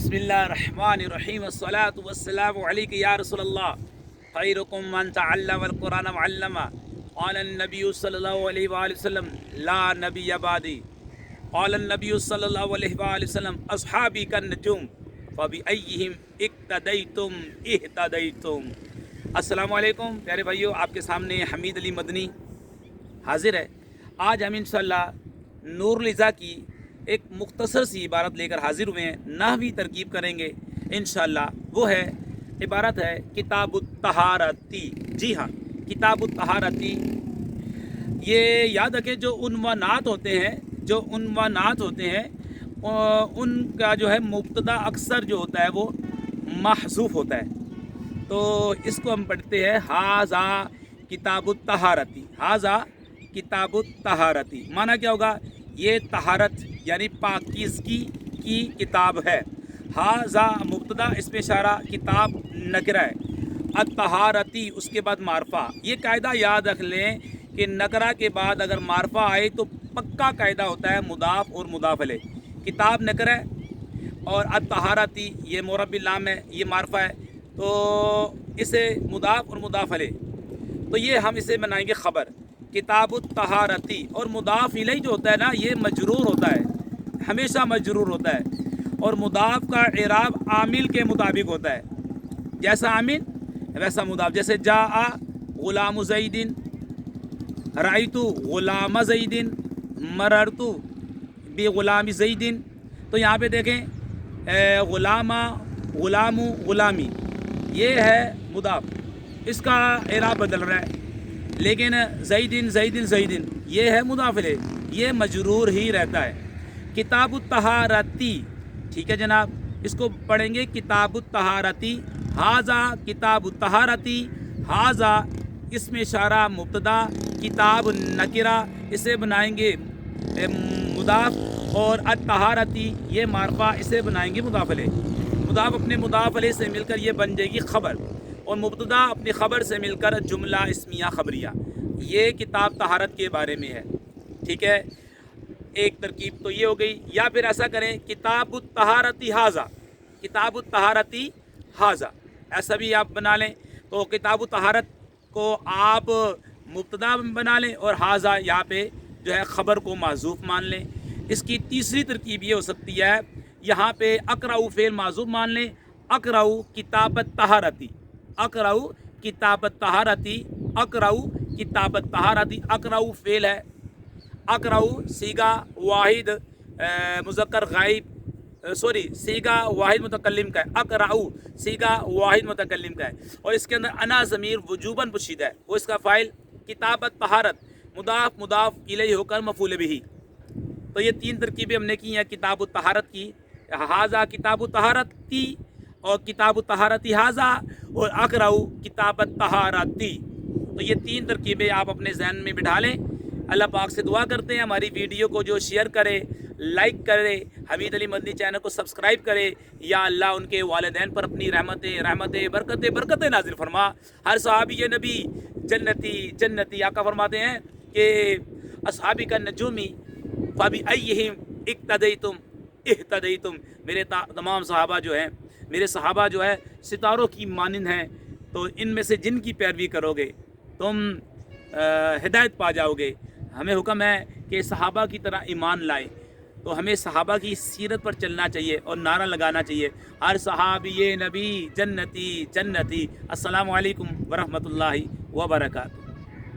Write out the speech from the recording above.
बिस्मिल्लाहिर्रहमानिर्रहीम अस्सलातु वस्सलामु अलैका या रसूलल्लाह खैरुकुम मन तअल्लमल कुरान व अल्लमा क़ाला नबी सल्लल्लाहु अलैहि वसल्लम ला नबिय्य बादी क़ाला नबी सल्लल्लाहु अलैहि वसल्लम अस्हाबी कन्नुजुम फबिअय्यिहिम इक्तदैतुम इह्तदैतुम। अस्सलामु अलैकुम प्यारे भाइयों, आपके सामने हमीद अली मदनी हाजिर है। आज हम इंशाअल्लाह नूरुल इज़ा की एक मुख्तसर सी इबारत लेकर हाजिर हुए हैं, नहवी तरकीब करेंगे इंशाअल्लाह। वो है इबारत है किताबुत तहारती। जी हाँ, किताबुत तहारती। ये याद रखें, जो उन्वानात होते हैं उनका जो है मुब्तदा अक्सर जो होता है वो महसूफ होता है। तो इसको हम पढ़ते हैं हाजा किताबुत तहारती। हाजा किताबुत तहारती माना क्या होगा? ये तहारत यानी पाकीज़गी की किताब है। हाजा मुब्तदा, इसमें इशारा, किताब नकरा है, अत-तहारती उसके बाद मारफा। ये कायदा याद रख लें कि नकरा के बाद अगर मारफा आए तो पक्का कायदा होता है मुदाफ और मुदाफ अलैह। किताब नकरा है और अत-तहारती ये मुरब्बिल नाम है, ये मारफा है, तो इसे मुदाफ और मुदाफ अलैह, तो ये हम इसे बनाएंगे खबर किताबुत तहारती। और मुदाफ इलैह जो होता है ना, ये मजरूर होता है, हमेशा मजरूर होता है। और मुदाफ का इराब आमिल के मुताबिक होता है, जैसा आमिल वैसा मुदाफ। जैसे जा आ गुलाम ज़ैदिन, राइतु गुलाम ज़ैदिन, मररतु बि गुलाम ज़ैदिन। तो यहाँ पे देखें गुलामा, गुलामु, गुलामी, ये है मुदाफ, इसका इराब बदल रहा है। लेकिन ज़ैदिन ज़ैदिन ज़ैदिन ये है मुदाफ इलैह, ये मजरूर ही रहता है। किताबुत तहारती, ठीक है जनाब, इसको पढ़ेंगे किताबुत तहारती। हाजा किताबुत तहारती, हाजा इसमें इशारा मुब्तदा, किताब नकिरा, इसे बनाएंगे मुदाफ, और अत-तहारती ये मारफा, इसे बनाएंगे मुदाफ अलैह। मुदाफ अपने मुदाफ अलैह से मिलकर ये बन जाएगी खबर, और मुब्तदा अपनी खबर से मिलकर जुमला इस्मिया खबरिया। ये किताब तहारत के बारे में है, ठीक है। एक तरकीब तो ये हो गई। या फिर ऐसा करें किताबुत तहारती हाजा, किताबुत तहारती हाजा, ऐसा भी आप बना लें। तो किताबुत तहारत को आप मुब्तदा बना लें और हाजा यहाँ पे जो है ख़बर को माज़ूफ़ मान लें। इसकी तीसरी तरकीब ये हो सकती है, यहाँ पे अक़राउ फ़ेल माज़ूफ़ मान लें, अक़राउ किताबत तहारती, अक़राउ किताबत तहारती, अक़राउ किताबत तहारती। अक़राउ फ़ेल है, अक़राउ सीगा वाहिद मुज़क्कर गाइब, सीगा वाहिद मुतकल्लिम का है, अक़राउ सीगा वाहिद मुतकल्लिम का है, और इसके अंदर अना ज़मीर वजूबन पुशीदा है, वो इसका फ़ाइल। किताबत तहारत मुदाफ़ मुदाफ़ इलैहि होकर मफ़ूल बिही। तो ये तीन तरकीबें हमने की हैं किताबुत तहारत की। हाजा किताबुत तहारती और किताबुत तहारती हाजा, और अक़राउ किताबत तहारती। तो ये तीन तरकीबें आप अपने जहन में बिठा लें। अल्लाह पाक से दुआ करते हैं हमारी वीडियो को जो शेयर करे, लाइक करे, हमीद अली मदनी चैनल को सब्सक्राइब करे। या अल्लाह उनके वालिदैन पर अपनी रहमतें रहमतें बरकतें बरकतें नाजिल फरमा। हर सहाबी नबी जन्नती जन्नती। आका फरमाते हैं कि अस्हाबी का नजूमी फबिअय्यिहिम इक्तदैतुम इह्तदैतुम। मेरे तमाम सहाबा जो हैं, मेरे सहाबा जो है सितारों की मानिंद हैं, तो इनमें से जिनकी पैरवी करोगे तुम हिदायत पा जाओगे। हमें हुक्म है कि सहाबा की तरह ईमान लाए, तो हमें सहाबा की सीरत पर चलना चाहिए और नारा लगाना चाहिए, हर सहाबी नबी जन्नती जन्नती। अस्सलामु अलैकुम वरहमतुल्लाहि वबरकातुहू।